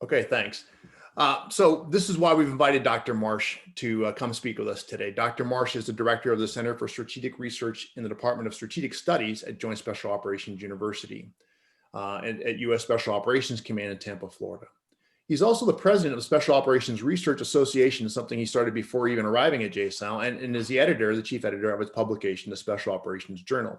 Okay, thanks. So this is why we've invited Dr. Marsh to come speak with us today. Dr. Marsh is the director of the Center for Strategic Research in the Department of Strategic Studies at Joint Special Operations University at US Special Operations Command in Tampa, Florida. He's also the president of the Special Operations Research Association, something he started before even arriving at JSAL, and is the chief editor of its publication, the Special Operations Journal.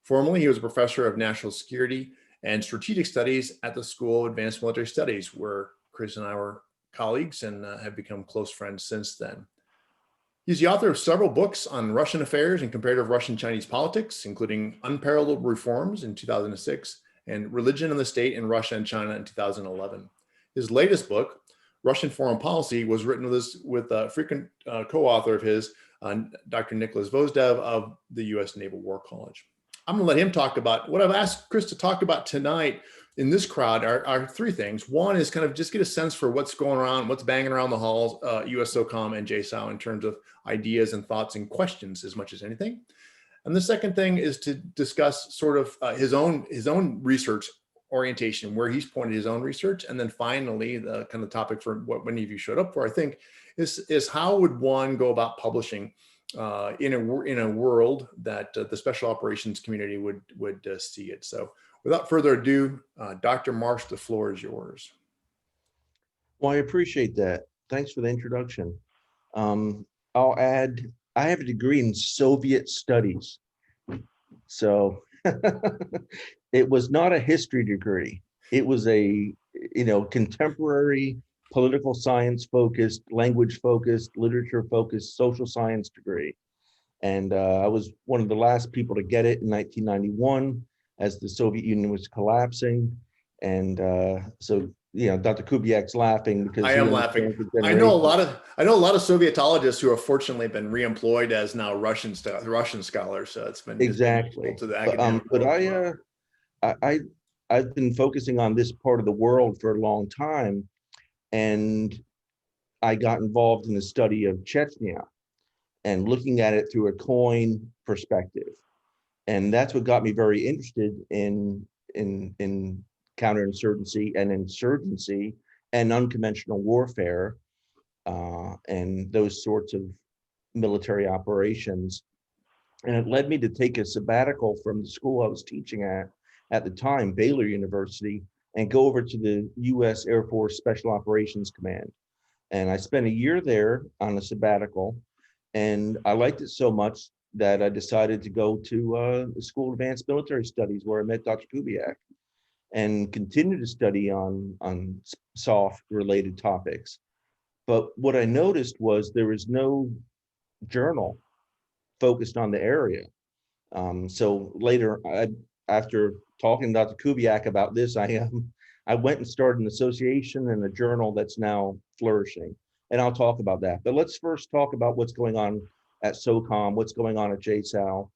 Formerly, he was a professor of national security and strategic studies at the School of Advanced Military Studies, where Chris and I were colleagues and have become close friends since then. He's the author of several books on Russian affairs and comparative Russian-Chinese politics, including Unparalleled Reforms in 2006 and Religion and the State in Russia and China in 2011. His latest book, Russian Foreign Policy, was written with a frequent co-author of his, Dr. Nikolas Gvosdev of the US Naval War College. I'm gonna let him talk about what I've asked Chris to talk about tonight in this crowd are three things. One is kind of just get a sense for what's going on, what's banging around the halls, USSOCOM and JSAL in terms of ideas and thoughts and questions as much as anything. And the second thing is to discuss sort of his own research orientation, where he's pointed his own research. And then finally, the kind of topic for what many of you showed up for, I think, is how would one go about publishing in a world that the special operations community would see it. So without further ado, Dr. Marsh, the floor is yours. Well, I appreciate that. Thanks for the introduction. I'll add, I have a degree in Soviet studies. So it was not a history degree. It was a, contemporary political science focused, language focused, literature focused, social science degree. And I was one of the last people to get it in 1991 as the Soviet Union was collapsing. And so, Dr. Kubiak's laughing because I am laughing. I know a lot of Sovietologists who have fortunately been reemployed as now Russian scholars. So it's been exactly to the academic world. I've been focusing on this part of the world for a long time, and I got involved in the study of Chechnya and looking at it through a coin perspective. And that's what got me very interested in counterinsurgency and insurgency and unconventional warfare and those sorts of military operations. And it led me to take a sabbatical from the school I was teaching at the time, Baylor University, and go over to the US Air Force Special Operations Command. And I spent a year there on a sabbatical, and I liked it so much that I decided to go to the School of Advanced Military Studies, where I met Dr. Kubiak, and continue to study on SOF related topics. But what I noticed was there was no journal focused on the area. So later, after talking to Dr. Kubiak about this, I went and started an association and a journal that's now flourishing. And I'll talk about that. But let's first talk about what's going on at SOCOM, what's going on at JSAL.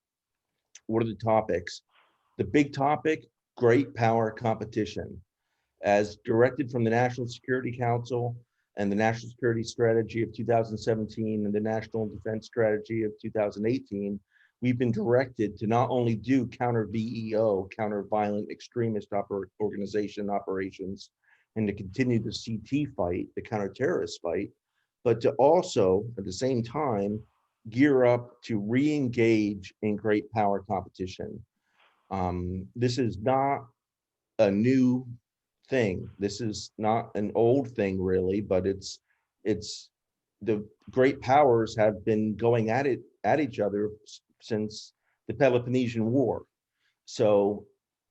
What are the topics? The big topic, great power competition. As directed from the National Security Council and the National Security Strategy of 2017 and the National Defense Strategy of 2018, we've been directed to not only do counter-VEO, counter-violent extremist organization operations, and to continue the CT fight, the counter-terrorist fight, but to also, at the same time, gear up to re-engage in great power competition. This is not a new thing. This is not an old thing, really, but it's the great powers have been going at each other since the Peloponnesian War. So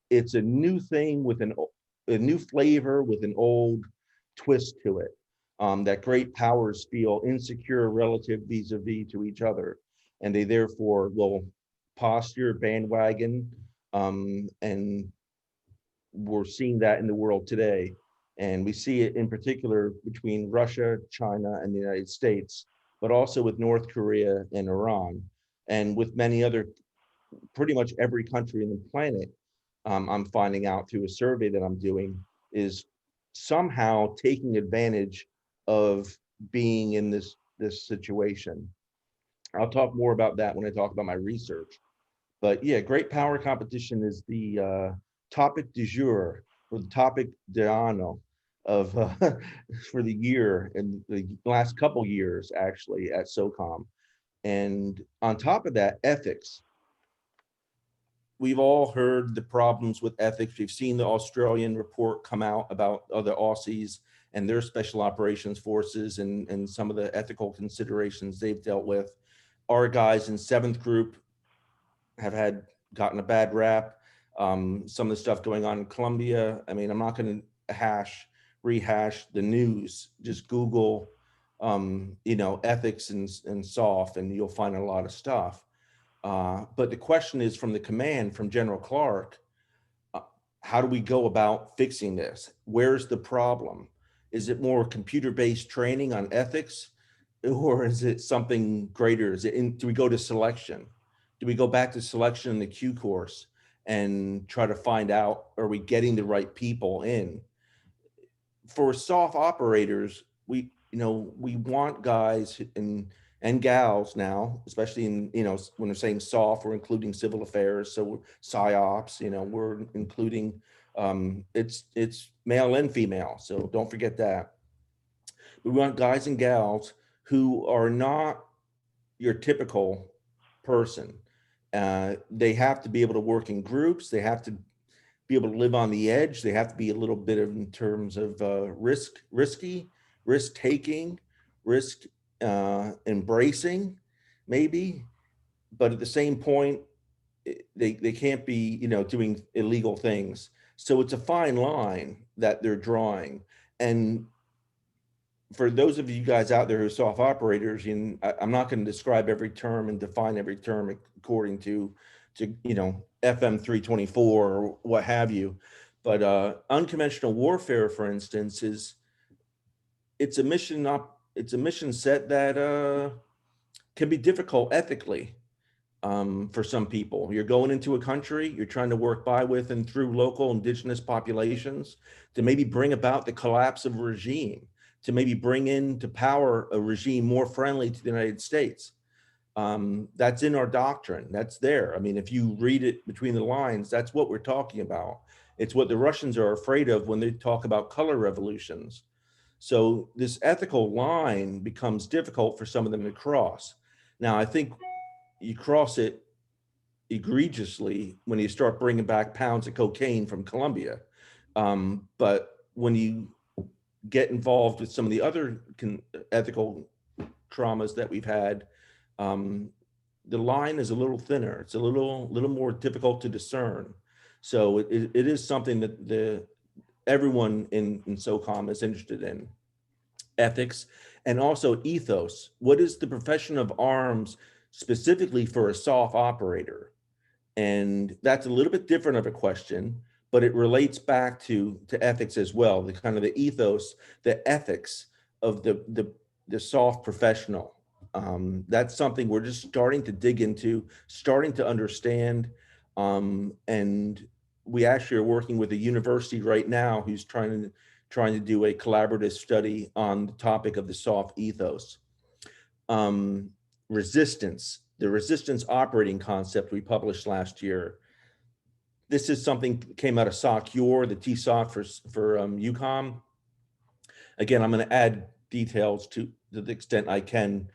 it's a new thing with a new flavor with an old twist to it, that great powers feel insecure relative vis-a-vis to each other. And they therefore will posture, bandwagon, and we're seeing that in the world today. And we see it in particular between Russia, China, and the United States, but also with North Korea and Iran, and with many other, pretty much every country in the planet. I'm finding out through a survey that I'm doing is somehow taking advantage of being in this situation. I'll talk more about that when I talk about my research. But yeah, great power competition is the topic du jour, or the topic d'anno of for the year and the last couple years actually at SOCOM. And on top of that, ethics. We've all heard the problems with ethics. We've seen the Australian report come out about other Aussies and their special operations forces and some of the ethical considerations they've dealt with. Our guys in 7th Group have gotten a bad rap. Some of the stuff going on in Colombia. I mean, I'm not going to rehash the news. Just Google, ethics and SOF, and you'll find a lot of stuff. But the question is from the command, from General Clark, how do we go about fixing this? Where's the problem? Is it more computer-based training on ethics, or is it something greater? Do we go to selection? Do we go back to selection in the Q course and try to find out, are we getting the right people in? For SOF operators, we want guys and gals now, especially in, when we're saying SOF, we're including civil affairs. So PsyOps, we're including, it's male and female. So don't forget that. We want guys and gals who are not your typical person. They have to be able to work in groups. They have to be able to live on the edge. They have to be a little bit of in terms of risk taking, risk embracing, maybe, but at the same point, they can't be, doing illegal things. So it's a fine line that they're drawing. And for those of you guys out there who are SOF operators, I'm not going to describe every term and define every term according to FM 324 or what have you. But unconventional warfare, for instance, it's a mission set that can be difficult ethically for some people. You're going into a country, you're trying to work by, with, and through local indigenous populations to maybe bring about the collapse of a regime, to maybe bring into power a regime more friendly to the United States. That's in our doctrine. That's there. I mean, if you read it between the lines, that's what we're talking about. It's what the Russians are afraid of when they talk about color revolutions. So this ethical line becomes difficult for some of them to cross. Now, I think you cross it egregiously when you start bringing back pounds of cocaine from Colombia. But when you get involved with some of the other ethical traumas that we've had, the line is a little thinner. It's a little more difficult to discern. So it is something that everyone in SOCOM is interested in. Ethics and also ethos. What is the profession of arms specifically for a SOF operator? And that's a little bit different of a question, but it relates back to ethics as well, the kind of the ethos, the ethics of the SOF professional. That's something we're just starting to dig into, starting to understand. And we actually are working with a university right now who's trying to do a collaborative study on the topic of the SOF ethos. Resistance, the resistance operating concept we published last year. This is something that came out of SOC-UR, the TSOC for UCOM. Again, I'm going to add details to the extent I can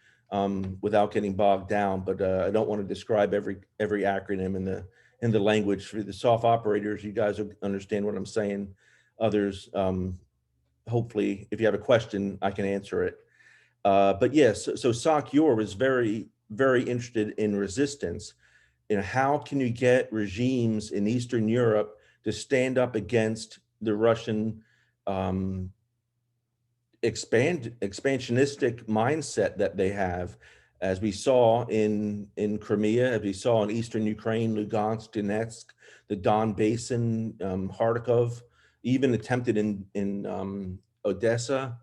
without getting bogged down, but I don't want to describe every acronym in the language. For the SOF operators, you guys will understand what I'm saying. Others, hopefully, if you have a question, I can answer it. But yes, so SOC-UR was very, very interested in resistance. How can you get regimes in Eastern Europe to stand up against the Russian expansionistic mindset that they have, as we saw in Crimea, as we saw in Eastern Ukraine, Lugansk, Donetsk, the Don Basin, Kharkov, even attempted in Odessa.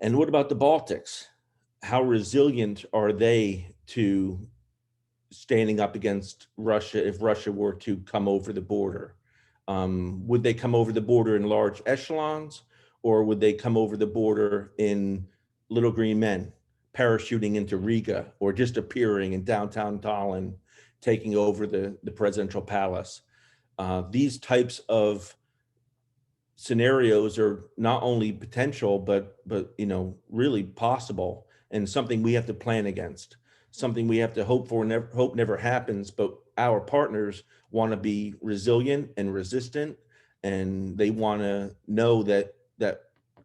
And what about the Baltics? How resilient are they to standing up against Russia if Russia were to come over the border? Would they come over the border in large echelons, or would they come over the border in little green men parachuting into Riga or just appearing in downtown Tallinn, taking over the presidential palace? These types of scenarios are not only potential, but really possible, and something we have to plan against, something we have to hope for, hope never happens. But our partners want to be resilient and resistant, and they want to know that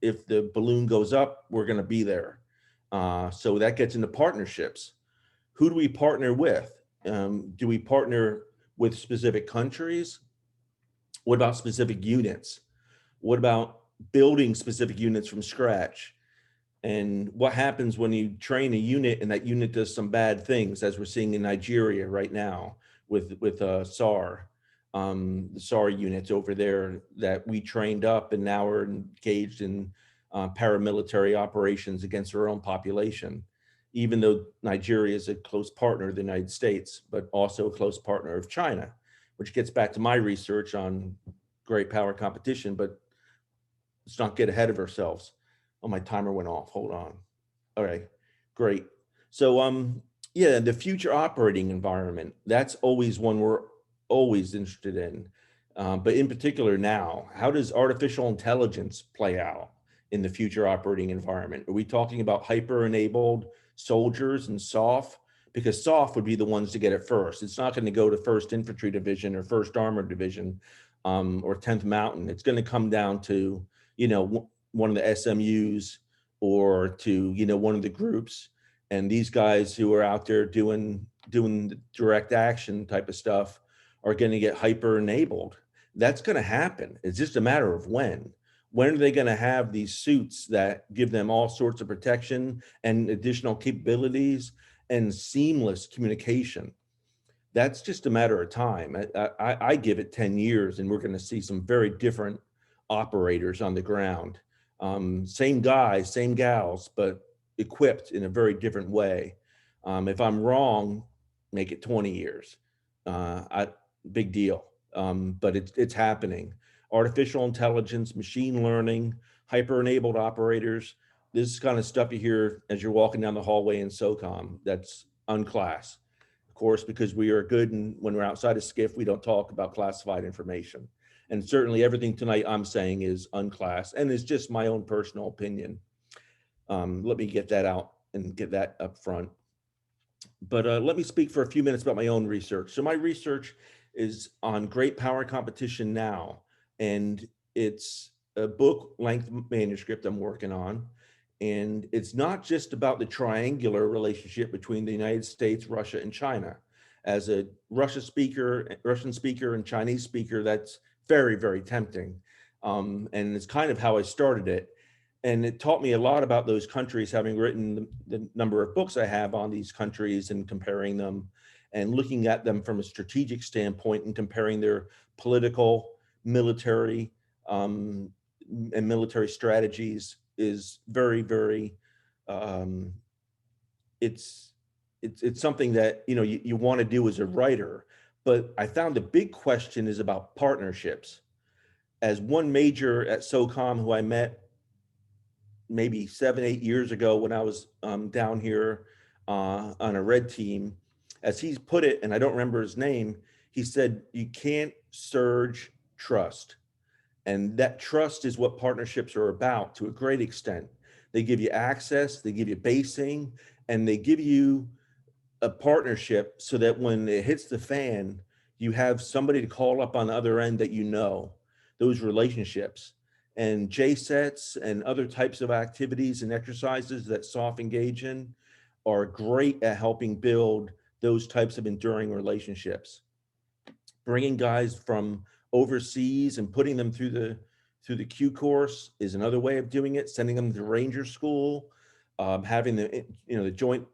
if the balloon goes up, we're going to be there. So that gets into partnerships. Who do we partner with? Do we partner with specific countries? What about specific units? What about building specific units from scratch? And what happens when you train a unit and that unit does some bad things, as we're seeing in Nigeria right now with SAR, the SAR units over there that we trained up and now are engaged in paramilitary operations against our own population, even though Nigeria is a close partner of the United States, but also a close partner of China, which gets back to my research on great power competition. But let's not get ahead of ourselves. Oh, my timer went off. Hold on. All right, great. So, yeah, the future operating environment, that's always one we're always interested in. But in particular now, how does artificial intelligence play out in the future operating environment? Are we talking about hyper-enabled soldiers and SOF? Because SOF would be the ones to get it first. It's not going to go to 1st Infantry Division or 1st Armored Division or 10th Mountain. It's going to come down to, one of the SMUs or to, one of the groups. And these guys who are out there doing the direct action type of stuff are going to get hyper enabled. That's going to happen. It's just a matter of when. When are they going to have these suits that give them all sorts of protection and additional capabilities and seamless communication? That's just a matter of time. I give it 10 years and we're going to see some very different operators on the ground. Same guys, same gals, but equipped in a very different way. If I'm wrong, make it 20 years. Big deal. But it's happening. Artificial intelligence, machine learning, hyper-enabled operators. This is kind of stuff you hear as you're walking down the hallway in SOCOM. That's unclass. Of course, because we are good, and when we're outside of SCIF, we don't talk about classified information. And certainly everything tonight I'm saying is unclassed and is just my own personal opinion. Let me get that out and get that up front. But let me speak for a few minutes about my own research. So my research is on great power competition now, and it's a book-length manuscript I'm working on. And it's not just about the triangular relationship between the United States, Russia, and China. As a Russian speaker and Chinese speaker, that's very, very tempting. And it's kind of how I started it. And it taught me a lot about those countries, having written the number of books I have on these countries and comparing them and looking at them from a strategic standpoint and comparing their political, military, and military strategies is very, very, it's something that, you want to do as a writer. But I found the big question is about partnerships. As one major at SOCOM who I met maybe 7-8 years ago when I was down here on a red team, as he's put it, and I don't remember his name, he said, you can't surge trust. And that trust is what partnerships are about to a great extent. They give you access, they give you basing, and they give you a partnership so that when it hits the fan, you have somebody to call up on the other end that those relationships. And JSETs and other types of activities and exercises that SOF engage in are great at helping build those types of enduring relationships. Bringing guys from overseas and putting them through the Q course is another way of doing it. Sending them to Ranger School, having the joint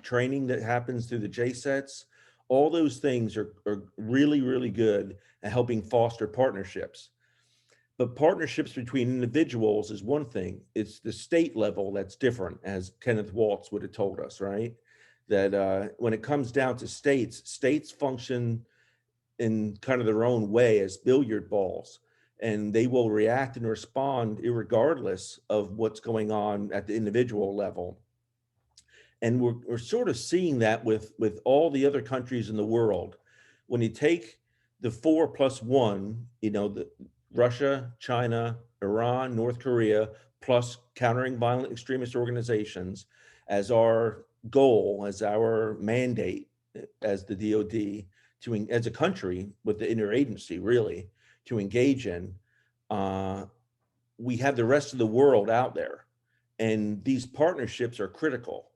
training that happens through the JSETs. All those things are really, really good at helping foster partnerships. But partnerships between individuals is one thing. It's the state level that's different, as Kenneth Waltz would have told us, right? That when it comes down to states function in kind of their own way as billiard balls, and they will react and respond irregardless of what's going on at the individual level. And we're sort of seeing that with all the other countries in the world. When you take the 4+1, Russia, China, Iran, North Korea, plus countering violent extremist organizations as our goal, as our mandate, as the DoD, as a country with the interagency, really, to engage in. We have the rest of the world out there, and these partnerships are critical.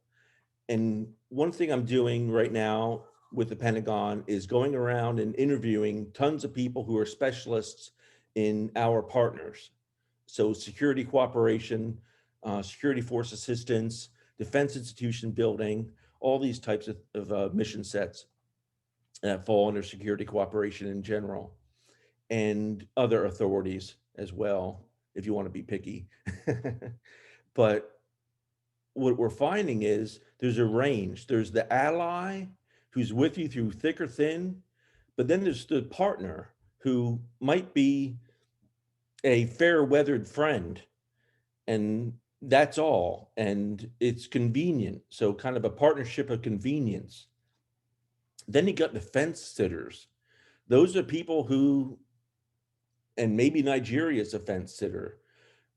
And one thing I'm doing right now with the Pentagon is going around and interviewing tons of people who are specialists in our partners. So security cooperation, security force assistance, defense institution building, all these types of mission sets that fall under security cooperation in general, and other authorities as well, if you want to be picky. But what we're finding is there's a range. There's the ally who's with you through thick or thin, but then there's the partner who might be a fair weathered friend, and that's all. And it's convenient. So, kind of a partnership of convenience. Then you got the fence sitters. Those are people who, and maybe Nigeria is a fence sitter,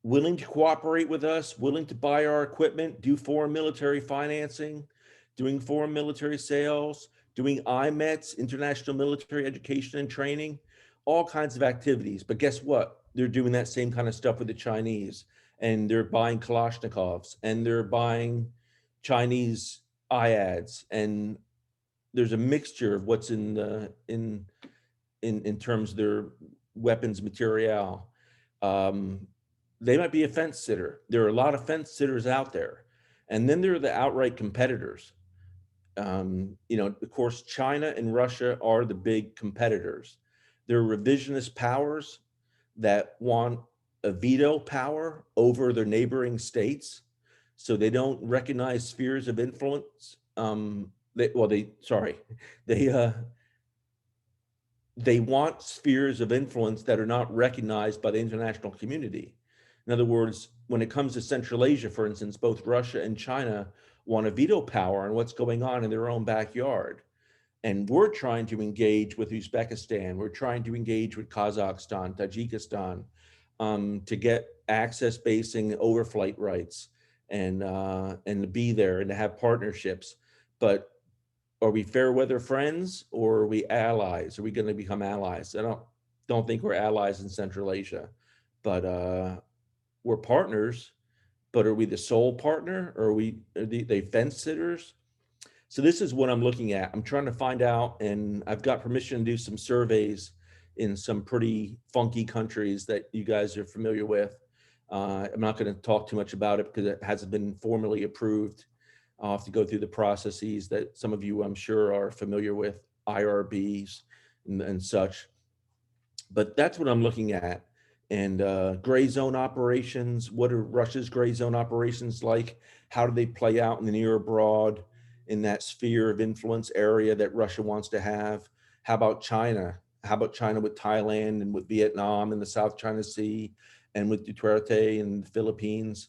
willing to cooperate with us, willing to buy our equipment, do foreign military financing, doing foreign military sales, doing IMETs, international military education and training, all kinds of activities. But guess what? They're doing that same kind of stuff with the Chinese, and they're buying Kalashnikovs, and they're buying Chinese IADs, and there's a mixture of what's in the in terms of their weapons material. They might be a fence sitter. There are a lot of fence sitters out there. And then there are the outright competitors. Of course, China and Russia are the big competitors. They're revisionist powers that want a veto power over their neighboring states. So they don't recognize spheres of influence. They want spheres of influence that are not recognized by the international community. In other words, when it comes to Central Asia, for instance, both Russia and China want a veto power on what's going on in their own backyard. And we're trying to engage with Uzbekistan. We're trying to engage with Kazakhstan, Tajikistan, to get access basing overflight rights and to be there and to have partnerships. But are we fair weather friends, or are we allies? Are we going to become allies? I don't think we're allies in Central Asia, but we're partners. But are we the sole partner, or are they fence sitters? So this is what I'm looking at. I'm trying to find out, and I've got permission to do some surveys in some pretty funky countries that you guys are familiar with. I'm not going to talk too much about it because it hasn't been formally approved. I'll have to go through the processes that some of you, I'm sure, are familiar with, IRBs and such. But that's what I'm looking at. And gray zone operations, what are Russia's gray zone operations like? How do they play out in the near abroad, in that sphere of influence area that Russia wants to have? How about China? How about China with Thailand and with Vietnam and the South China Sea, and with Duterte and the Philippines?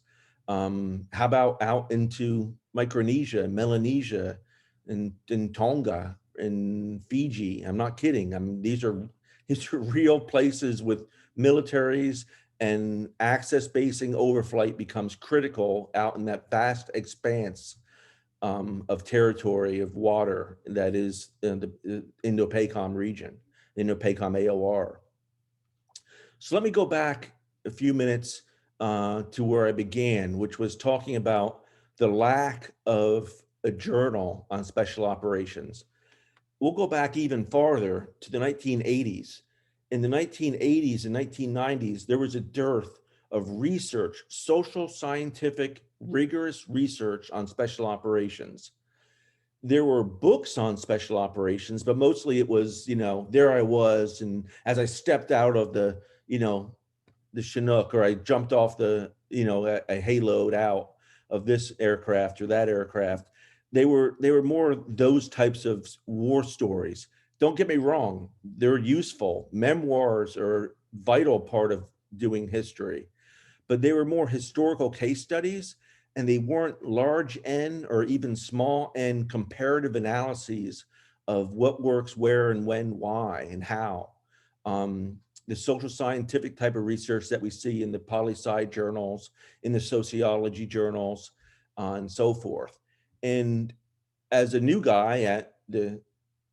How about out into Micronesia, Melanesia, and Tonga, and Fiji? I'm not kidding. I mean, these are real places with militaries, and access basing overflight becomes critical out in that vast expanse of territory of water that is in the Indo-PACOM region, Indo-PACOM AOR. So let me go back a few minutes to where I began, which was talking about the lack of a journal on special operations. We'll go back even farther to the 1980s. In the 1980s and 1990s, there was a dearth of research, social, scientific, rigorous research on special operations. There were books on special operations, but mostly it was, there I was, and as I stepped out of the Chinook, or I jumped off a hayload out of this aircraft or that aircraft, they were more those types of war stories. Don't get me wrong, they're useful. Memoirs are a vital part of doing history, but they were more historical case studies, and they weren't large N or even small N comparative analyses of what works where and when, why and how. the social scientific type of research that we see in the poli-sci journals, in the sociology journals, and so forth. And as a new guy at the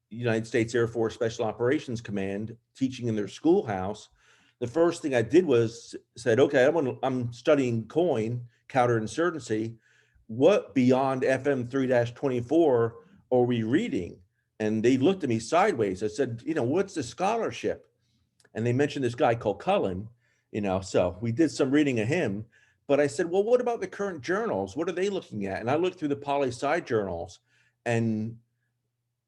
United States Air Force Special Operations Command, teaching in their schoolhouse, the first thing I did was said, okay, I'm studying COIN, counterinsurgency. What beyond FM 3-24 are we reading? And they looked at me sideways. I said, what's the scholarship? And they mentioned this guy called Cullen, so we did some reading of him. But I said, well, what about the current journals? What are they looking at? And I looked through the poli-sci journals, and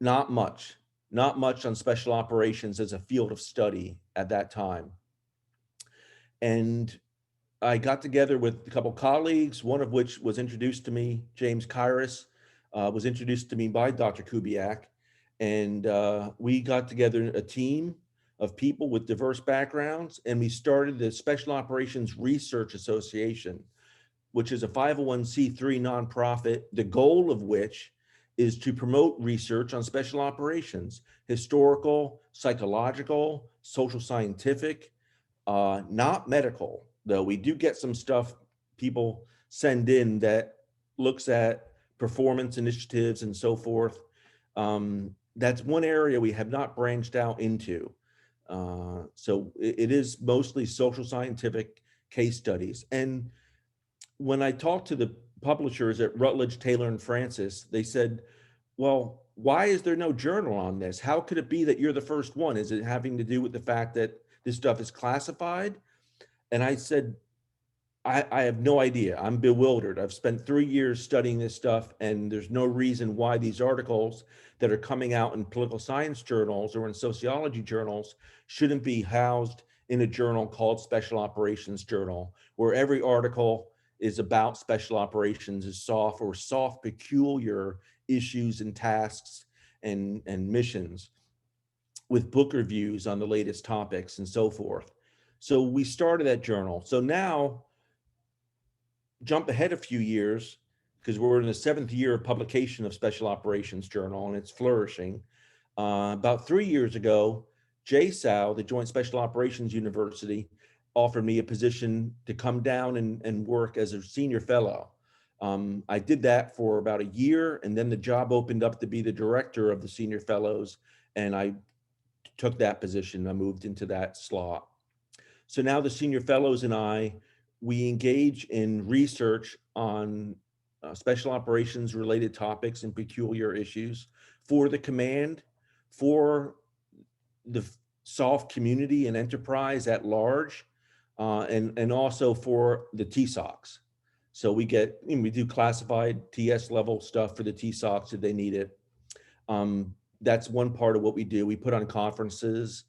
not much on special operations as a field of study at that time. And I got together with a couple colleagues, one of which was introduced to me, James Kairos, was introduced to me by Dr. Kubiak. And we got together a team of people with diverse backgrounds, and we started the Special Operations Research Association, which is a 501c3 nonprofit, the goal of which is to promote research on special operations, historical, psychological, social scientific, not medical, though we do get some stuff people send in that looks at performance initiatives and so forth. That's one area we have not branched out into. So it is mostly social scientific case studies. And when I talked to the publishers at Rutledge, Taylor, and Francis, they said, well, why is there no journal on this? How could it be that you're the first one? Is it having to do with the fact that this stuff is classified? And I said, I have no idea. I'm bewildered. I've spent 3 years studying this stuff, and there's no reason why these articles that are coming out in political science journals or in sociology journals shouldn't be housed in a journal called Special Operations Journal, where every article is about special operations, is soft, peculiar issues and tasks and missions, with book reviews on the latest topics and so forth. So we started that journal. So now, jump ahead a few years, because we're in the 7th year of publication of Special Operations Journal, and it's flourishing. About 3 years ago, JSOW, the Joint Special Operations University, offered me a position to come down and work as a senior fellow. I did that for about a year, and then the job opened up to be the director of the senior fellows, and I took that position. I moved into that slot. So now the senior fellows and we engage in research on special operations related topics and peculiar issues for the command, for the SOF community and enterprise at large, and also for the TSOCs. So we do classified TS level stuff for the TSOCs if they need it. That's one part of what we do. We put on conferences.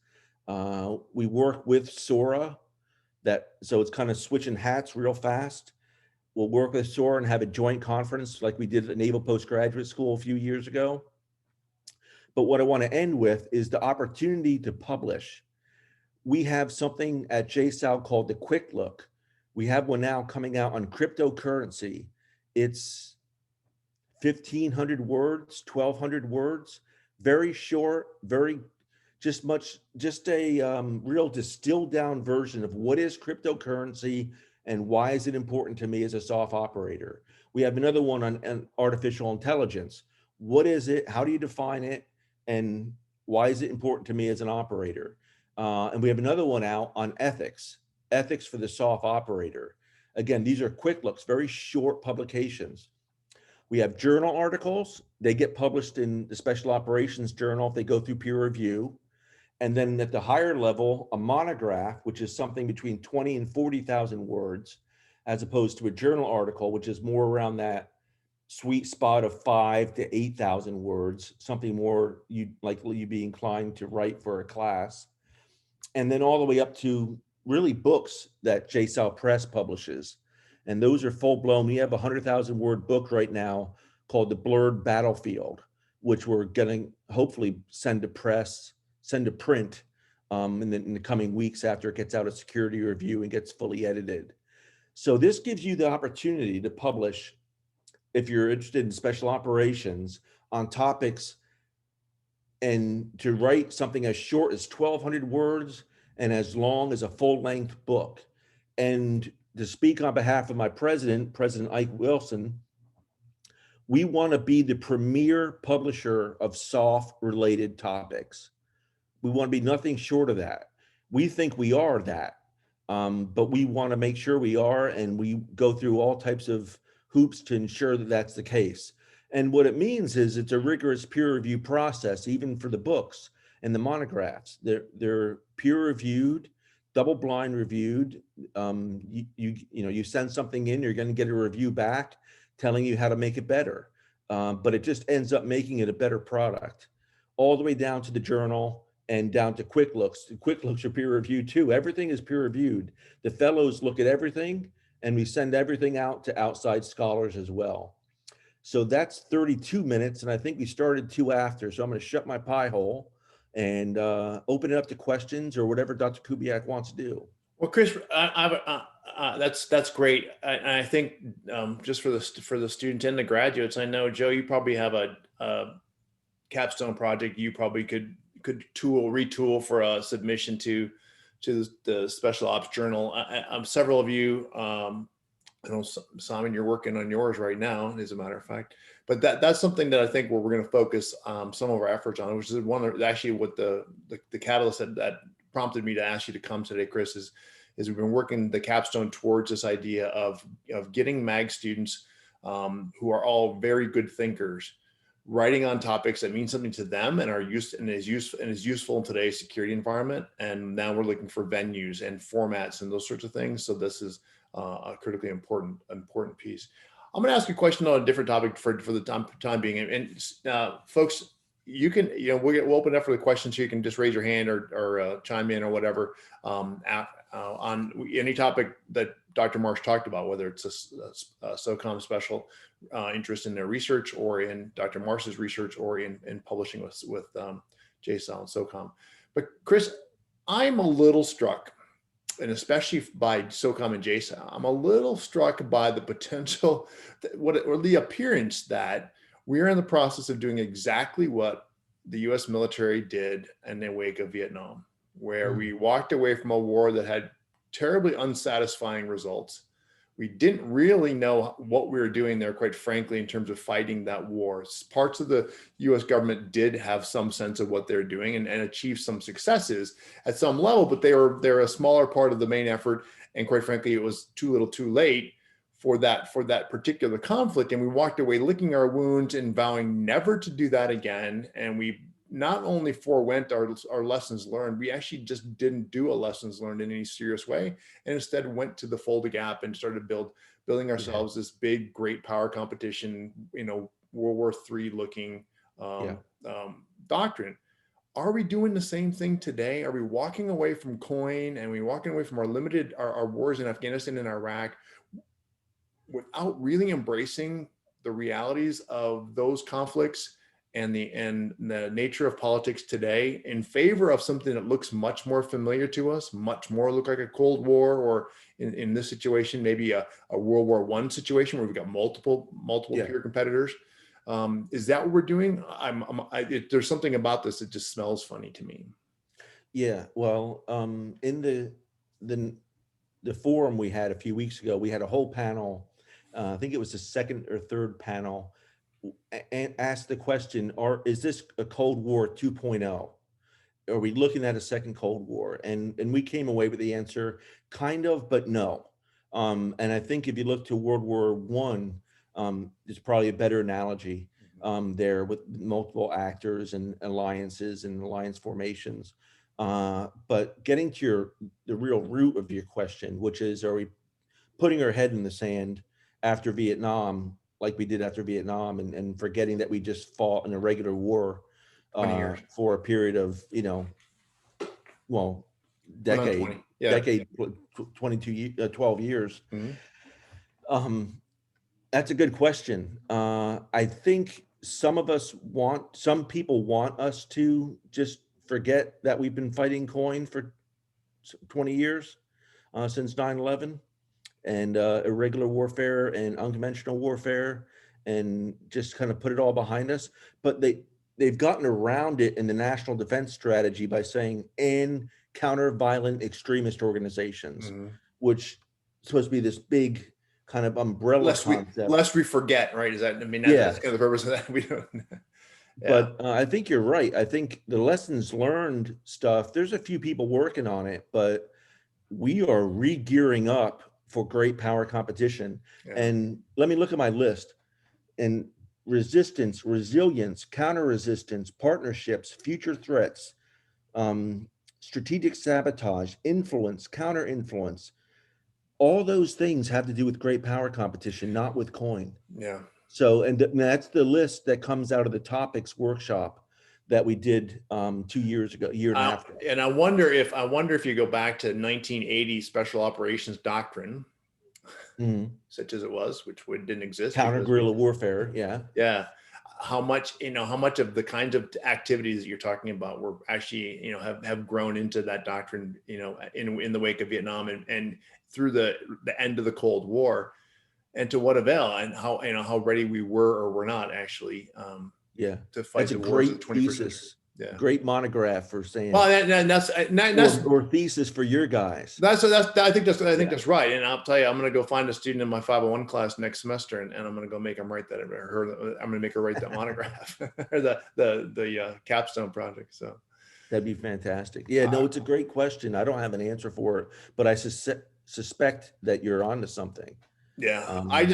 We work with SORA, so it's kind of switching hats real fast. We'll work with SORA and have a joint conference like we did at Naval Postgraduate School a few years ago. But what I want to end with is the opportunity to publish. We have something at JSOW called the Quick Look. We have one now coming out on cryptocurrency. It's 1,500 words, 1,200 words, very short, just a real distilled down version of what is cryptocurrency and why is it important to me as a SOF operator. We have another one on artificial intelligence. What is it? How do you define it? And why is it important to me as an operator? And we have another one out on ethics for the SOF operator. Again, these are quick looks, very short publications. We have journal articles. They get published in the Special Operations Journal if they go through peer review. And then at the higher level, a monograph, which is something between 20 and 40,000 words, as opposed to a journal article, which is more around that sweet spot of 5,000 to 8,000 words, something more you'd be inclined to write for a class. And then all the way up to really books that JSOW Press publishes. And those are full blown. We have a 100,000 word book right now called The Blurred Battlefield, which we're going to hopefully send to print in the coming weeks after it gets out of security review and gets fully edited. So this gives you the opportunity to publish, if you're interested in special operations, on topics, and to write something as short as 1,200 words and as long as a full-length book. And to speak on behalf of my president, President Ike Wilson, we want to be the premier publisher of SOF-related topics. We want to be nothing short of that. We think we are that, but we want to make sure we are, and we go through all types of hoops to ensure that that's the case. And what it means is it's a rigorous peer review process, even for the books and the monographs. They're peer reviewed, double blind reviewed. You send something in, you're going to get a review back telling you how to make it better. But it just ends up making it a better product, all the way down to the journal and down to quick looks. The quick looks are peer reviewed too. Everything is peer reviewed. The fellows look at everything, and we send everything out to outside scholars as well. So that's 32 minutes, and I think we started 2 after. So I'm going to shut my pie hole and open it up to questions or whatever Dr. Kubiak wants to do. Well, Chris, that's great. I think just for the students and the graduates, I know, Joe, you probably have a capstone project you probably could retool for a submission to the Special Ops Journal. Several of you, I know, Simon, you're working on yours right now, as a matter of fact. But that's something that I think where we're going to focus some of our efforts on, which is one of actually what the catalyst that prompted me to ask you to come today, Chris, is we've been working the capstone towards this idea of getting MAG students who are all very good thinkers, writing on topics that mean something to them and is useful in today's security environment. And now we're looking for venues and formats and those sorts of things. So this is a critically important piece. I'm going to ask you a question on a different topic for the time being. And folks, you can, we'll open up for the questions here. You can just raise your hand or chime in or whatever on any topic that Dr. Marsh talked about, whether it's a SOCOM special interest in their research, or in Dr. Marsh's research, or in publishing with JSOL and SOCOM. But Chris, I'm a little struck, and especially by SOCOM and JSOL, I'm a little struck by the potential, or the appearance that we are in the process of doing exactly what the U.S. military did in the wake of Vietnam, where we walked away from a war that had terribly unsatisfying results. We didn't really know what we were doing there, quite frankly, in terms of fighting that war. Parts of the U.S. government did have some sense of what they're doing and achieved some successes at some level, but they're a smaller part of the main effort. And quite frankly, it was too little too late for that particular conflict. And we walked away licking our wounds and vowing never to do that again. And we not only forewent our lessons learned, we actually just didn't do a lessons learned in any serious way, and instead went to the Fulda Gap and started building ourselves this big, great power competition, World War III looking doctrine. Are we doing the same thing today? Are we walking away from COIN, and we walking away from our wars in Afghanistan and Iraq without really embracing the realities of those conflicts and the nature of politics today, in favor of something that looks much more familiar to us, much more look like a Cold War, or in this situation, maybe a World War I situation where we've got multiple peer competitors? Is that what we're doing? There's something about this that just smells funny to me. Yeah, well, in the forum we had a few weeks ago, we had a whole panel. I think it was the second or third panel, and asked the question, is this a Cold War 2.0? Are we looking at a second Cold War? And we came away with the answer, kind of, but no. And I think if you look to World War I, it's probably a better analogy there, with multiple actors and alliances and alliance formations. But getting to the real root of your question, which is, are we putting our head in the sand after Vietnam, like we did after Vietnam, and forgetting that we just fought in a regular war for a period of, decade, 12 years. Mm-hmm. That's a good question. I think some people want us to just forget that we've been fighting COIN for 20 years, since 9/11. And irregular warfare and unconventional warfare, and just kind of put it all behind us. But they've gotten around it in the national defense strategy by saying, and counter-violent extremist organizations, Mhm. which is supposed to be this big kind of umbrella concept. Lest we forget, right? Is that, I mean, that's Yes. kind of the purpose of that. We don't. Yeah. But I think you're right. I think the lessons learned stuff, there's a few people working on it, but we are re-gearing up for great power competition. Yeah. And let me look at my list. And resistance, resilience, counter-resistance, partnerships, future threats, strategic sabotage, influence, counter-influence, all those things have to do with great power competition, not with coin. Yeah. So, and that's the list that comes out of the topics workshop that we did 2 years ago, a year and a half ago. And I wonder if you go back to 1980 special operations doctrine, such as it was, which didn't exist. Counter guerrilla warfare, yeah. Yeah. How much of the kinds of activities that you're talking about were actually, have grown into that doctrine, in the wake of Vietnam and through the end of the Cold War, and to what avail, and how ready we were or were not actually to fight that's the a wars of great the 21st century. thesis. Yeah. Great monograph for saying. Well, that's or thesis for your guys. I think that's right. And I'll tell you, I'm going to go find a student in my 501 class next semester, and I'm going to go make them write that. I'm going to make her write that monograph or the capstone project. So that'd be fantastic. Yeah, no, it's a great question. I don't have an answer for it, but I suspect that you're onto something. Yeah, I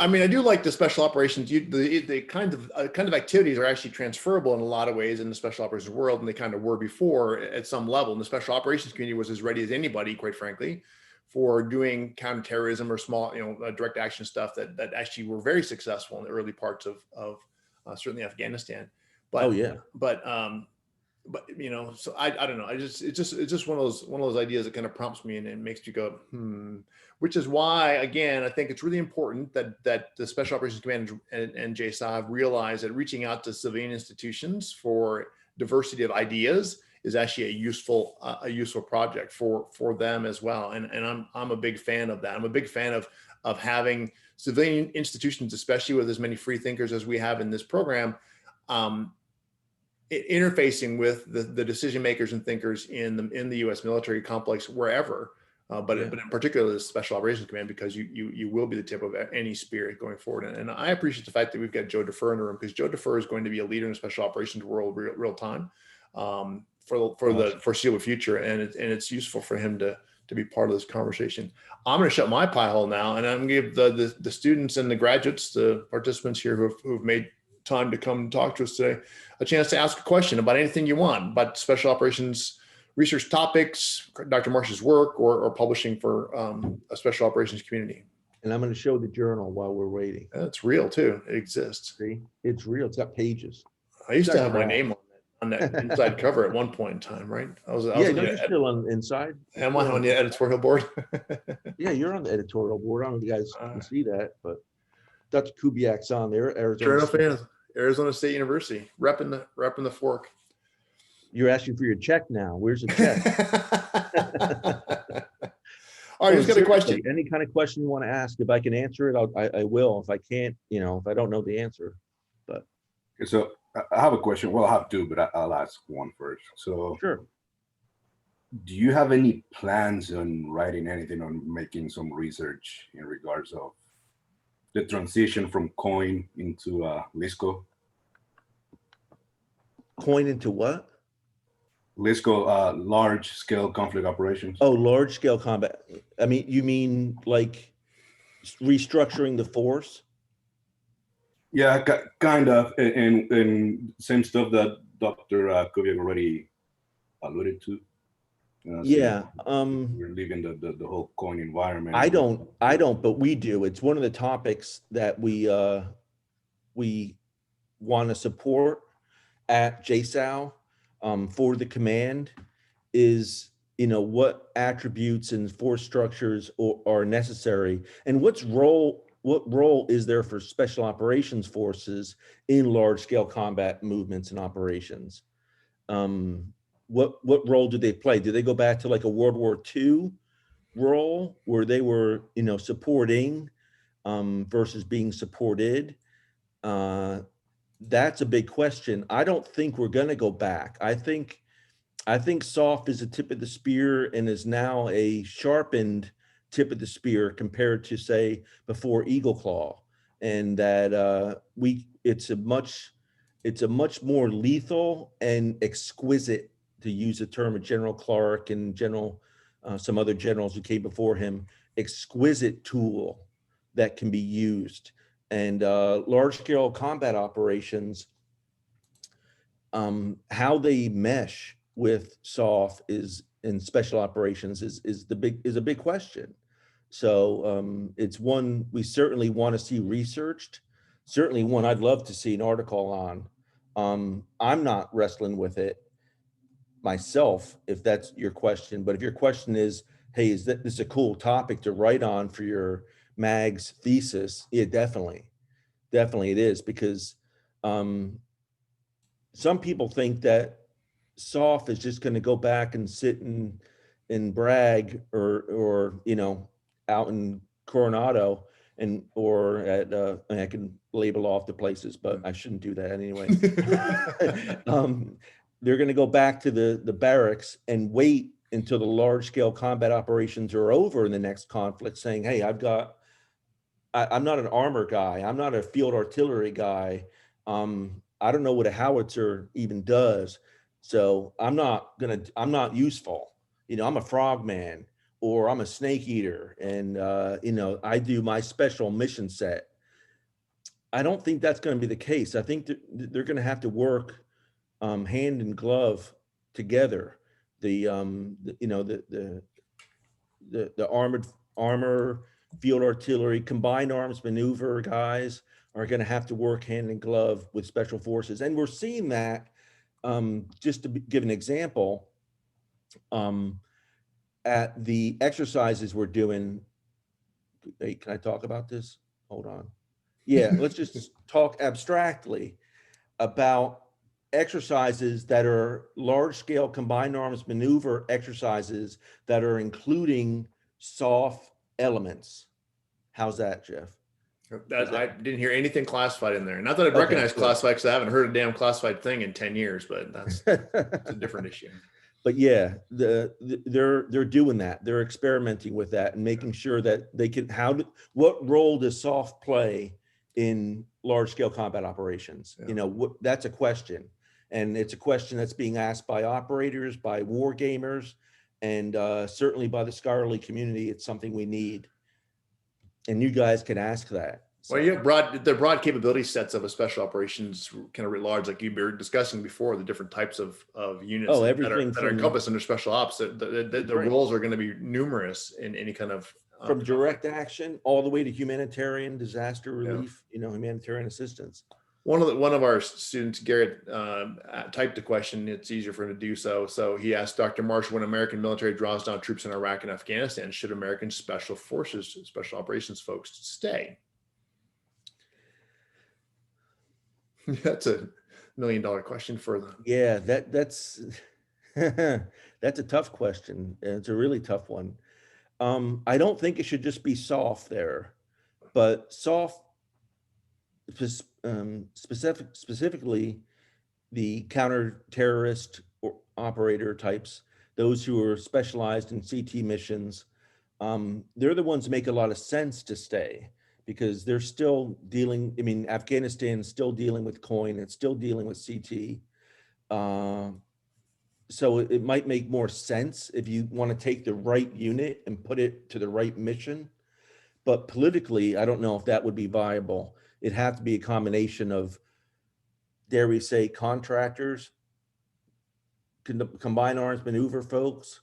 mean, I do like the special operations. The kind of activities are actually transferable in a lot of ways in the special operations world, and they kind of were before at some level. And the special operations community was as ready as anybody, quite frankly, for doing counterterrorism or small, direct action stuff that actually were very successful in the early parts of certainly Afghanistan. But so I don't know. It's just one of those ideas that kind of prompts me and it makes you go, which is why, again, I think it's really important that the Special Operations Command and JSOC have realized that reaching out to civilian institutions for diversity of ideas is actually a useful project for them as well. And I'm a big fan of that. I'm a big fan of having civilian institutions, especially with as many free thinkers as we have in this program, interfacing with the decision makers and thinkers in the U.S. military complex wherever, but in particular the Special Operations Command, because you will be the tip of any spear going forward. And I appreciate the fact that we've got Joe Defer in the room, because Joe Defer is going to be a leader in the special operations world real time for the foreseeable future, and it's useful for him to be part of this conversation. I'm going to shut my pie hole now, and I'm going to give the students and the graduates, the participants here who've made time to come and talk to us today, a chance to ask a question about anything you want, about special operations research topics, Dr. Marsh's work, or publishing for a special operations community. And I'm going to show the journal while we're waiting. It's real too. It exists. See, it's real. It's got pages. I used to have my name on that inside cover at one point in time, right? You're still on inside. Am I on the editorial board? Yeah, you're on the editorial board. I don't know if you guys can see that, but Dr. Kubiak's on there. Arizona State University, repping the fork. You're asking for your check now. Where's the check? All right, who's got a question? Any kind of question you want to ask, if I can answer it, I will. If I can't, if I don't know the answer. But so I have a question. Well, I have two, but I'll ask one first. So sure. Do you have any plans on writing anything, on making some research in regards of the transition from COIN into LISCO? COIN into what? LISCO, large scale conflict operations. Oh, large scale combat. I mean, you mean like restructuring the force? Yeah, kind of, and same stuff that Dr. Kubiak already alluded to. Yeah. We're leaving the whole COIN environment. I don't, but we do. It's one of the topics that we want to support at JSOW for the command is, what attributes and force structures are necessary, and what role is there for special operations forces in large scale combat movements and operations? What role do they play? Do they go back to like a World War II role where they were, supporting versus being supported? That's a big question. I don't think we're going to go back. I think I think SOF is a tip of the spear and is now a sharpened tip of the spear compared to, say, before Eagle Claw, and that it's a much more lethal and exquisite, to use the term of General Clark and some other generals who came before him, exquisite tool that can be used. And large scale combat operations, how they mesh with SOF is in special operations is a big question. So it's one we certainly want to see researched. Certainly one I'd love to see an article on. I'm not wrestling with it myself, if that's your question. But if your question is, hey, this a cool topic to write on for your mag's thesis? Yeah, definitely it is, because some people think that SOF is just going to go back and sit and brag, or out in Coronado or at I can label off the places, but I shouldn't do that anyway. They're going to go back to the barracks and wait until the large scale combat operations are over in the next conflict, saying, hey, I'm not an armor guy. I'm not a field artillery guy. I don't know what a howitzer even does. So I'm not useful. I'm a frogman, or I'm a snake eater, and I do my special mission set. I don't think that's going to be the case. I think that they're going to have to work hand in glove together. The armor, field artillery, combined arms maneuver guys are going to have to work hand in glove with special forces. And we're seeing that, just to give an example, at the exercises we're doing. Hey, can I talk about this? Hold on. Yeah, let's just talk abstractly about exercises that are large scale combined arms maneuver exercises that are including SOF elements. How's that, Jeff? I didn't hear anything classified in there. Not that I'd Okay, recognize good. classified, because I haven't heard a damn classified thing in 10 years, but that's a different issue. But yeah, they're doing that. They're experimenting with that and making sure that they can, what role does SOF play in large scale combat operations? Yeah. That's a question. And it's a question that's being asked by operators, by war gamers, and certainly by the scholarly community. It's something we need. And you guys can ask that. So. Well, yeah, the broad capability sets of a special operations kind of writ large, like you were discussing before, the different types of units that are encompassed under special ops. The roles are going to be numerous in any kind of from direct action all the way to humanitarian disaster relief, humanitarian assistance. One of our students, Garrett, typed a question. It's easier for him to do so. So he asked Dr. Marsh, when American military draws down troops in Iraq and Afghanistan, should American special forces, special operations folks stay? That's $1 million question for them. Yeah, that's that's a tough question. It's a really tough one. I don't think it should just be SOF there, but SOF, specifically the counter-terrorist operator types, those who are specialized in CT missions, they're the ones that make a lot of sense to stay, because they're still dealing, Afghanistan's still dealing with COIN, it's still dealing with CT. So it might make more sense if you want to take the right unit and put it to the right mission. But politically, I don't know if that would be viable. It'd have to be a combination of, dare we say, contractors, combined arms maneuver folks,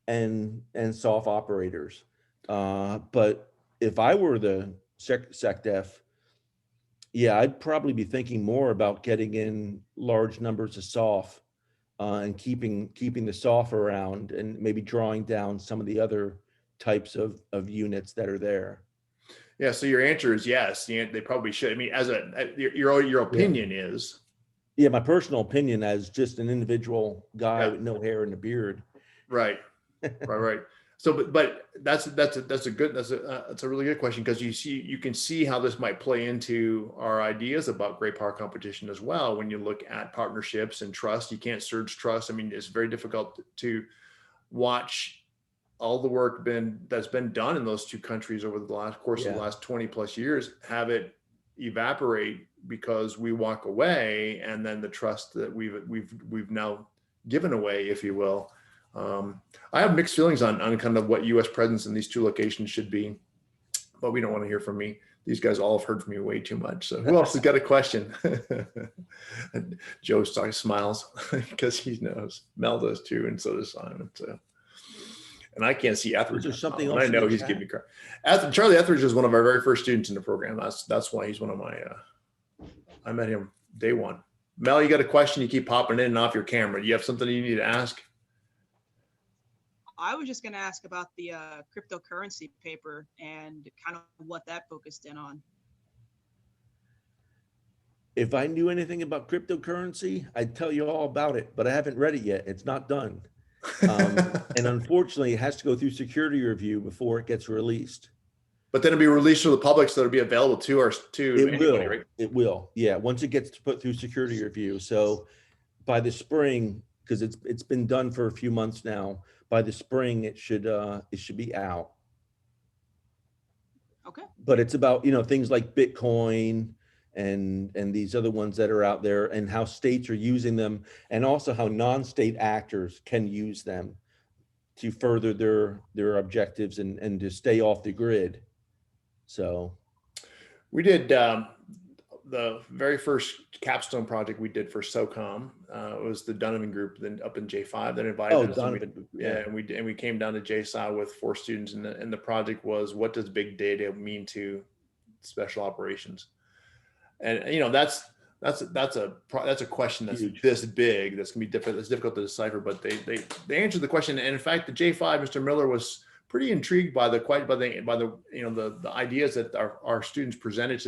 and SOF operators. But if I were the SecDef, yeah, I'd probably be thinking more about getting in large numbers of SOF and keeping the SOF around, and maybe drawing down some of the other types of units that are there. Yeah. So your answer is yes. They probably should. Your opinion is. Yeah, my personal opinion as just an individual guy with no hair and a beard. Right. Right. So, but that's a really good question, because you can see how this might play into our ideas about great power competition as well. When you look at partnerships and trust, you can't surge trust. I mean, it's very difficult to watch all the work that's been done in those two countries over the course of the last 20 plus years, have it evaporate because we walk away, and then the trust that we've now given away, if you will. I have mixed feelings on kind of what U.S. presence in these two locations should be, but we don't want to hear from me. These guys all have heard from me way too much. So who else has got a question? Joe smiles because he knows. Mel does too, and so does Simon. So, and I can't see Etheridge. There's something and else I know he's giving me credit. Charlie Etheridge is one of our very first students in the program. That's why he's one of my. I met him day one. Mel, you got a question? You keep popping in and off your camera. Do you have something you need to ask? I was just going to ask about the cryptocurrency paper and kind of what that focused in on. If I knew anything about cryptocurrency, I'd tell you all about it, but I haven't read it yet. It's not done. And unfortunately, it has to go through security review before it gets released. But then it'll be released to the public, so it'll be available to anybody, right? It will. Yeah, once it gets put through security review. So by the spring, because it's been done for a few months now, by the spring it should be out. Okay. But it's about, things like Bitcoin and these other ones that are out there, and how states are using them, and also how non-state actors can use them to further their objectives and to stay off the grid. So we did the very first capstone project we did for SOCOM. It was the Donovan group, then up in J5 that invited us. Donovan, and we came down to JSI with 4 students, and the project was, what does big data mean to special operations? And that's a question that's huge. This big, that's gonna be different. It's difficult to decipher, but they answered the question. And in fact, the J5, Mr. Miller, was pretty intrigued by the ideas that our students presented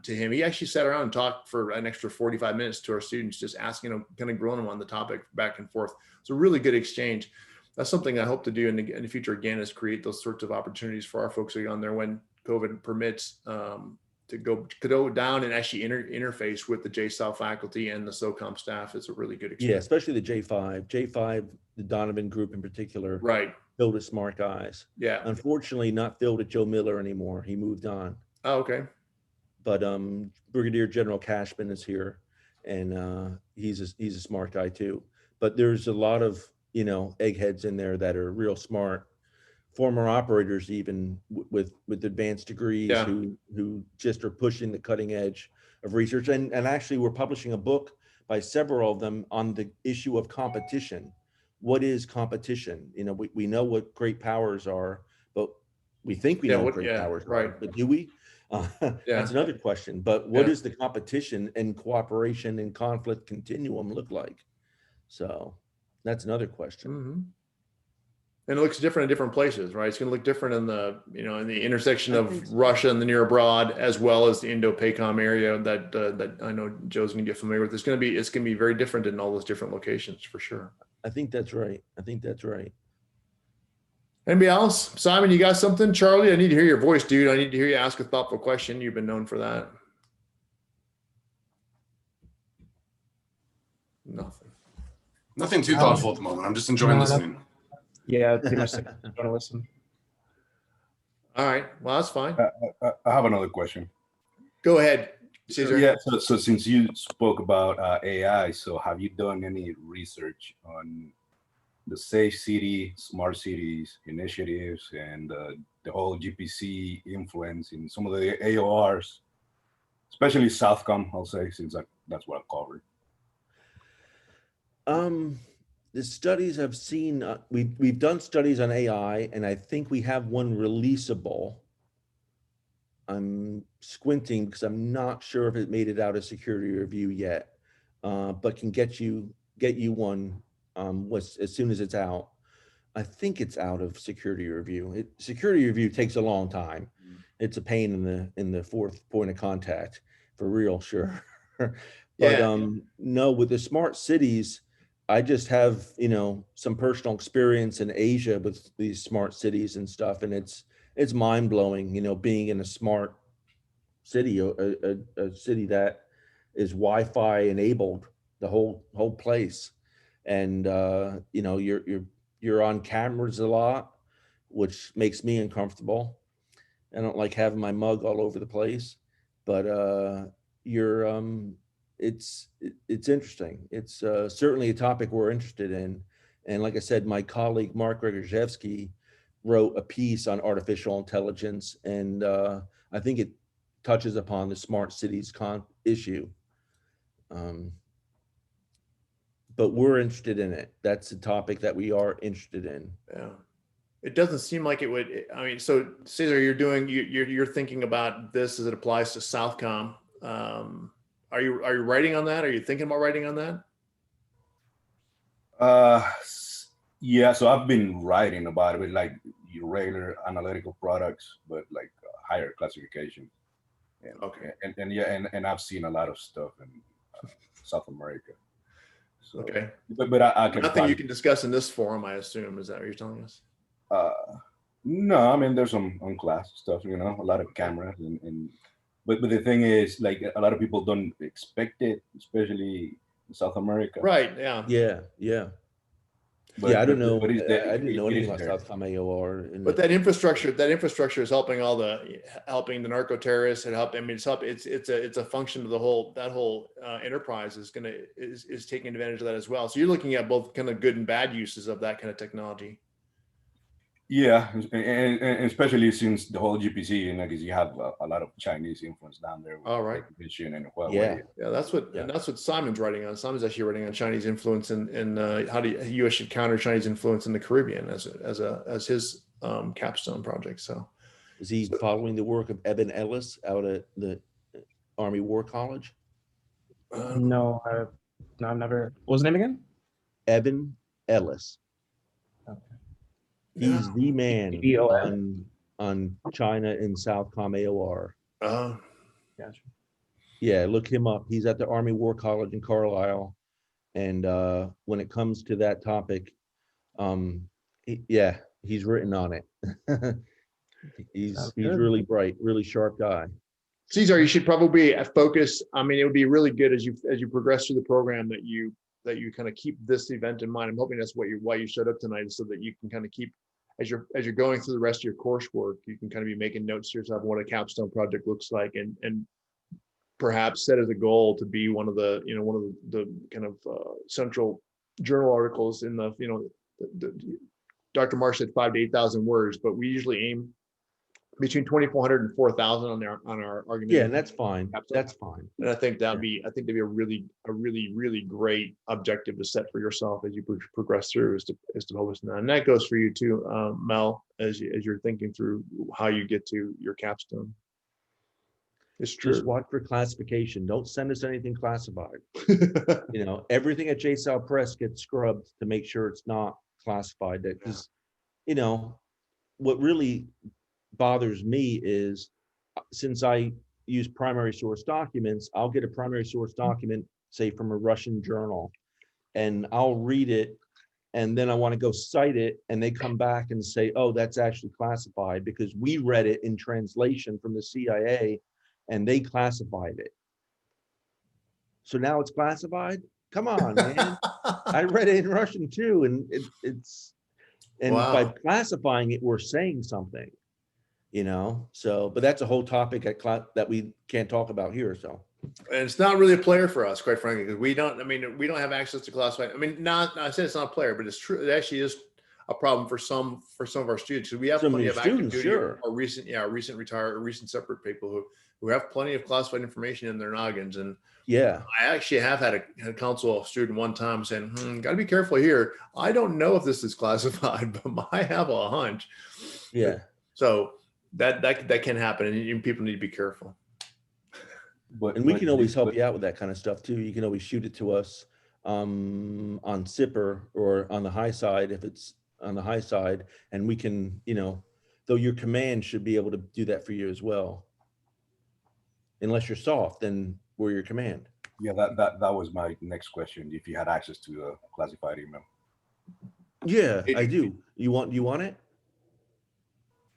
to him. He actually sat around and talked for an extra 45 minutes to our students, just asking them, kind of grilling them on the topic back and forth. It's a really good exchange. That's something I hope to do in the future again, is create those sorts of opportunities for our folks who are on there when COVID permits, to go down and actually interface with the JSOC faculty and the SOCOM staff. Is a really good experience. Yeah, especially the J5, the Donovan group in particular. Right. Filled with smart guys. Yeah. Unfortunately, not filled with Joe Miller anymore. He moved on. Oh, okay. But Brigadier General Cashman is here, and he's a smart guy too. But there's a lot of eggheads in there that are real smart, former operators even with advanced degrees, Yeah. who just are pushing the cutting edge of research. And actually, we're publishing a book by several of them on the issue of competition. What is competition? We know what great powers are, but we think we know what great powers are, but do we? That's another question. But what does the competition and cooperation and conflict continuum look like? So that's another question. Mm-hmm. And it looks different in different places, right? It's going to look different in the, in the intersection of Russia and the near abroad, as well as the Indo-PACOM area that I know Joe's going to get familiar with. It's going to be very different in all those different locations, for sure. I think that's right. Anybody else? Simon, you got something? Charlie, I need to hear your voice, dude. I need to hear you ask a thoughtful question. You've been known for that. Nothing too thoughtful at the moment. I'm just enjoying listening. Yeah, pretty much want to listen. All right. Well, that's fine. I have another question. Go ahead, Cesar. Yeah. So since you spoke about AI, so have you done any research on the Safe City, Smart Cities initiatives and the whole GPC influence in some of the AORs, especially Southcom, I'll say, since that's what I covered? The studies I've seen, we've done studies on AI, and I think we have one releasable. I'm squinting because I'm not sure if it made it out of security review yet, but can get you one as soon as it's out. I think it's out of security review. Security review takes a long time. It's a pain in the fourth point of contact, for real, sure. But no, with the smart cities, I just have, some personal experience in Asia with these smart cities and stuff, and it's mind blowing, being in a smart city, a city that is Wi-Fi enabled, the whole place, and you're on cameras a lot, which makes me uncomfortable. I don't like having my mug all over the place, but you're it's interesting. It's certainly a topic we're interested in, and like I said, my colleague Mark Gregorjevsky wrote a piece on artificial intelligence, and I think it touches upon the smart cities issue. But we're interested in it. That's a topic that we are interested in. Yeah. It doesn't seem like it would. I mean, so Cesar, you're thinking about this as it applies to Southcom. Are you writing on that? Are you thinking about writing on that? Yeah, so I've been writing about it with like your regular analytical products, but like higher classification. And, Okay. And I've seen a lot of stuff in South America. So, Okay. but I can Nothing you can discuss in this forum, I assume. Is that what you're telling us? No, I mean there's some on class stuff, a lot of cameras but the thing is, like, a lot of people don't expect it, especially in South America. Right. Yeah. Yeah. But, I don't know. but I didn't know it anything is about there. Southcom AOR. But that infrastructure is helping helping the narco terrorists and it's a function of that whole enterprise is taking advantage of that as well. So you're looking at both kind of good and bad uses of that kind of technology. Yeah, and especially since the whole GPC, because you have a lot of Chinese influence down there. With All right. Vision and Huawei. Yeah. Yeah, that's what Simon's writing on. Simon's actually writing on Chinese influence and how U.S. should counter Chinese influence in the Caribbean as his capstone project. So, Is he following the work of Eben Ellis out at the Army War College? No, I've never. What was his name again? Eben Ellis. Okay. He's the man EBOM? on China and Southcom AOR. Gotcha. Yeah, look him up. He's at the Army War College in Carlisle, and when it comes to that topic, he's written on it. He's really bright, really sharp guy. Cesar, you should probably focus. I mean, it would be really good as you progress through the program that you kind of keep this event in mind. I'm hoping that's why you showed up tonight, so that you can kind of keep as you're going through the rest of your coursework, you can kind of be making notes to yourself on what a capstone project looks like, and perhaps set as a goal to be one of the kind of central journal articles in the Dr. Marsh said 5,000 to 8,000 words, but we usually aim between 2,400 and 4,000 on our argument. Yeah, and that's fine. That's fine. And I think that'd be a really great objective to set for yourself as you progress through is to publish that. And that goes for you too, Mel, as you're thinking through how you get to your capstone. It's true. Just watch for classification. Don't send us anything classified. Everything at JSOW Press gets scrubbed to make sure it's not classified. Because, what really bothers me is, since I use primary source documents, I'll get a primary source document, say from a Russian journal, and I'll read it, and then I want to go cite it, and they come back and say, oh, that's actually classified because we read it in translation from the CIA and they classified it. So now it's classified? Come on, man. I read it in Russian too, and it's Wow. By classifying it, we're saying something. So, but that's a whole topic that we can't talk about here. So, and it's not really a player for us, quite frankly, because we don't have access to classified. I said it's not a player, but it's true. It actually is a problem for some of our students. We have plenty of active duty or recent separate people who have plenty of classified information in their noggins. And yeah, I actually have had a counsel student one time saying, got to be careful here. I don't know if this is classified, but I have a hunch. Yeah. So that can happen, and people need to be careful. And we can always help you out with that kind of stuff too. You can always shoot it to us on SIPR or on the high side if it's on the high side, and we can, though your command should be able to do that for you as well. Unless you're soft, then we're your command. Yeah, that was my next question. If you had access to a classified email. Yeah, I do. You want it?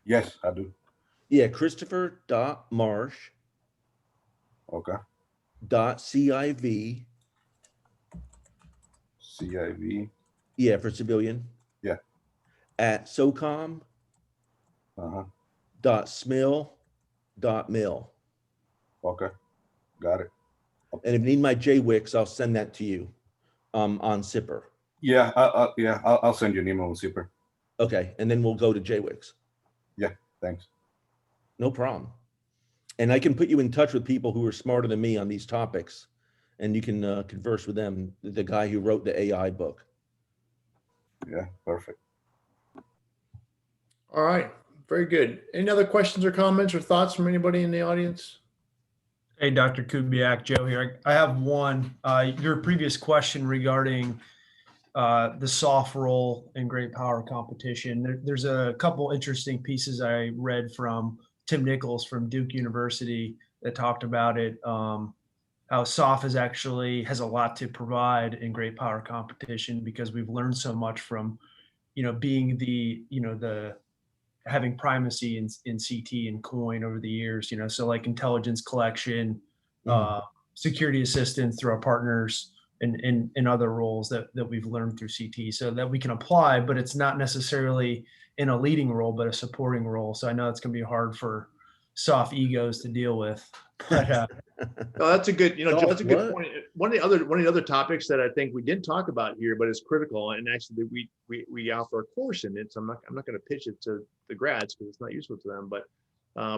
Yes, I do. Yeah, Christopher.marsh.civ. Okay. CIV. Yeah, for civilian. Yeah. At SOCOM. Uh-huh. .smil.mil. Okay. Got it. And if you need my JWIX, I'll send that to you on Zipper. Yeah, I'll send you an email on Super. Okay, and then we'll go to JWIX. Yeah, thanks. No problem. And I can put you in touch with people who are smarter than me on these topics, and you can converse with them, the guy who wrote the AI book. Yeah, perfect. All right, very good. Any other questions or comments or thoughts from anybody in the audience? Hey, Dr. Kubiak, Joe here. I have one. Your previous question regarding the soft role in great power competition. There's a couple interesting pieces I read from Tim Nichols from Duke University that talked about it. How SOF has a lot to provide in great power competition because we've learned so much from, being the having primacy in CT and coin over the years, so like intelligence collection, security assistance through our partners and other roles that we've learned through CT so that we can apply, but it's not necessarily in a leading role, but a supporting role. So I know it's going to be hard for soft egos to deal with, but No, that's a good, Joe, that's a good What? point. One of the other topics that I think we didn't talk about here, but is critical, and actually we offer a course in it. So I'm not going to pitch it to the grads because it's not useful to them. But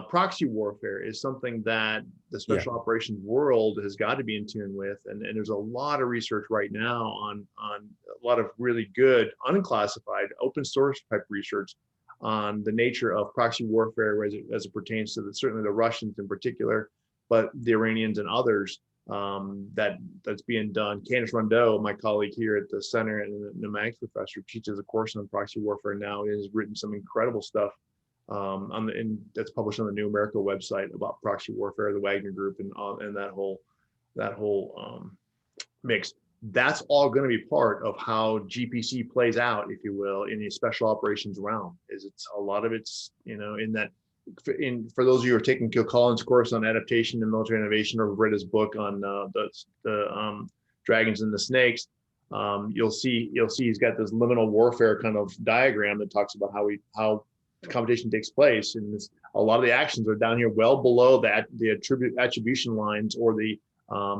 proxy warfare is something that the special operations world has got to be in tune with, and there's a lot of research right now on a lot of really good unclassified open source type research on the nature of proxy warfare as it pertains to certainly the Russians in particular, but the Iranians and others that's being done. Candice Rondeau, my colleague here at the center and the Max professor, teaches a course on proxy warfare now. Has written some incredible stuff that's published on the New America website about proxy warfare, the Wagner Group, and that whole mix. That's all going to be part of how GPC plays out, if you will, in the special operations realm. It's a lot of it's in that. For those of you who are taking Kilcullen's course on adaptation and military innovation, or read his book on the dragons and the snakes, you'll see he's got this liminal warfare kind of diagram that talks about how competition takes place, and a lot of the actions are down here well below the attribution lines or the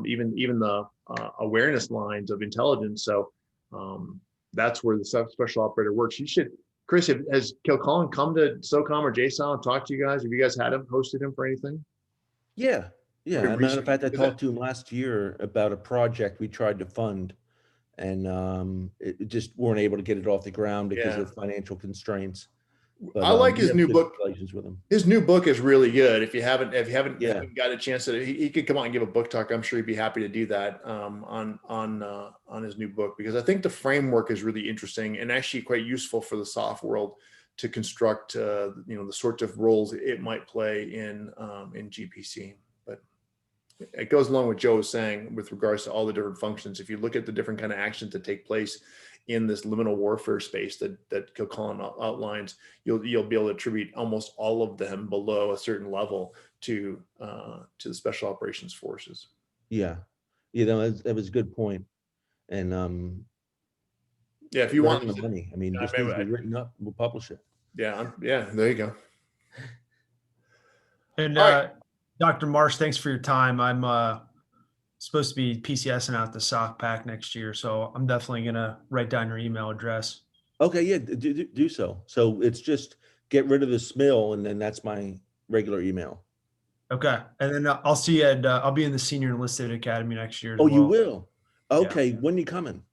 even the awareness lines of intelligence. So that's where the special operator works. You should. Chris, has Kilcullen come to SOCOM or JSOL and talked to you guys? Have you guys hosted him for anything? Yeah. As a matter of fact, I talked to him last year about a project we tried to fund, and it just weren't able to get it off the ground because of financial constraints. But, I like his new book. With him. His new book is really good. If you haven't got a chance to, he could come out and give a book talk. I'm sure he'd be happy to do that on his new book, because I think the framework is really interesting and actually quite useful for the soft world to construct the sorts of roles it might play in GPC. But it goes along with Joe was saying with regards to all the different functions. If you look at the different kind of actions that take place in this liminal warfare space that Kilcullen outlines, you'll be able to attribute almost all of them below a certain level to the special operations forces. Yeah, that was a good point. And if you want the money, I mean, this needs to be written up. We'll publish it. Yeah, there you go. And Dr. Marsh, thanks for your time. I'm supposed to be PCSing out the SOC pack next year, so I'm definitely gonna write down your email address. Okay, yeah, do so. So it's just get rid of the SMIL, and then that's my regular email. Okay, and then I'll see you at I'll be in the Senior Enlisted Academy next year. Oh, you will? Okay, yeah. When are you coming?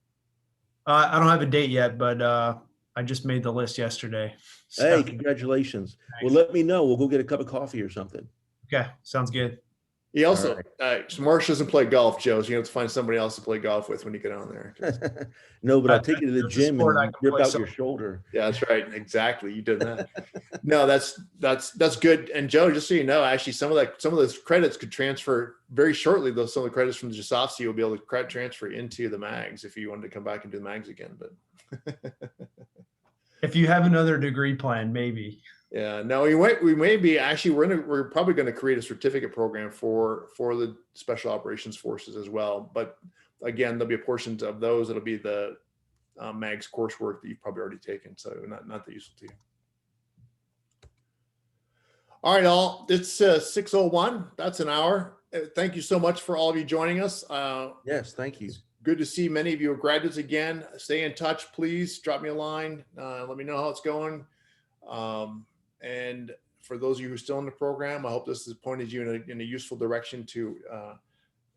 I don't have a date yet, but I just made the list yesterday. So. Hey, congratulations. Thanks. Well, let me know. We'll go get a cup of coffee or something. Okay, sounds good. He also, so Marsh doesn't play golf, Joe, so you have to find somebody else to play golf with when you get on there. No, but I'll take you to the That's a gym sport I and can rip play out some- your shoulder. Yeah, that's right. Exactly. You did that. No, that's good. And Joe, just so you know, actually some of those credits could transfer very shortly. Though some of the credits from the JSOFC you'll be able to transfer into the mags if you wanted to come back and do the mags again. But If you have another degree plan, maybe. yeah, no, we may be actually we're probably going to create a certificate program for the Special Operations Forces as well. But again, there'll be a portion of those that'll be the mags coursework that you've probably already taken, so not that useful to you. All right, all. It's 6:01. That's an hour. Thank you so much for all of you joining us. Yes, thank you. Good to see many of you graduates again. Stay in touch, please. Drop me a line. Let me know how it's going. And for those of you who are still in the program, I hope this has pointed you in a useful direction to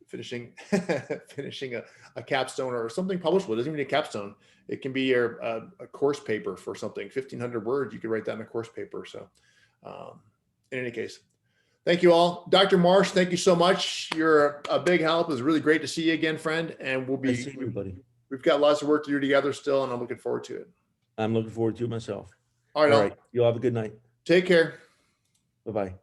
finishing a capstone or something publishable. It doesn't even need a capstone. It can be a course paper for something, 1,500 words. You could write that in a course paper. So in any case, thank you all. Dr. Marsh, thank you so much. You're a big help. It was really great to see you again, friend. And Nice seeing you, buddy. we've got lots of work to do together still, and I'm looking forward to it. I'm looking forward to it myself. All right. All right. You all have a good night. Take care. Bye-bye.